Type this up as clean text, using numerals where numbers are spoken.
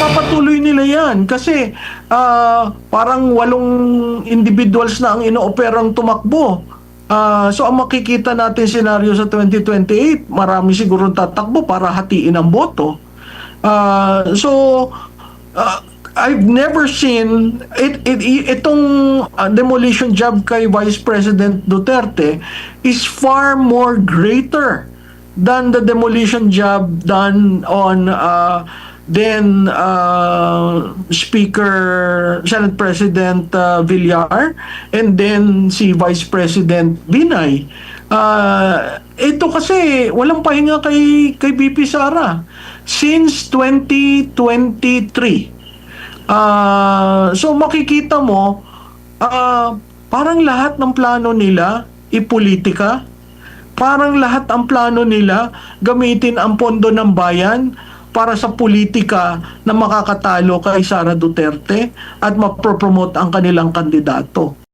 ipagpapatuloy nila yan kasi parang 8 individuals na ang inooperang tumakbo. So ang makikita natin senaryo sa 2028, marami siguro tatakbo para hatiin ang boto. I've never seen itong demolition job kay Vice President Duterte is far more greater than the demolition job done on Speaker Senate President Villar and then si Vice President Binay. Ito kasi walang pahinga kay BP Sara since 2023. So makikita mo parang lahat ng plano nila ipolitika, parang lahat ang plano nila gamitin ang pondo ng bayan para sa politika na makakatalo kay Sara Duterte at mapropromote ang kanilang kandidato.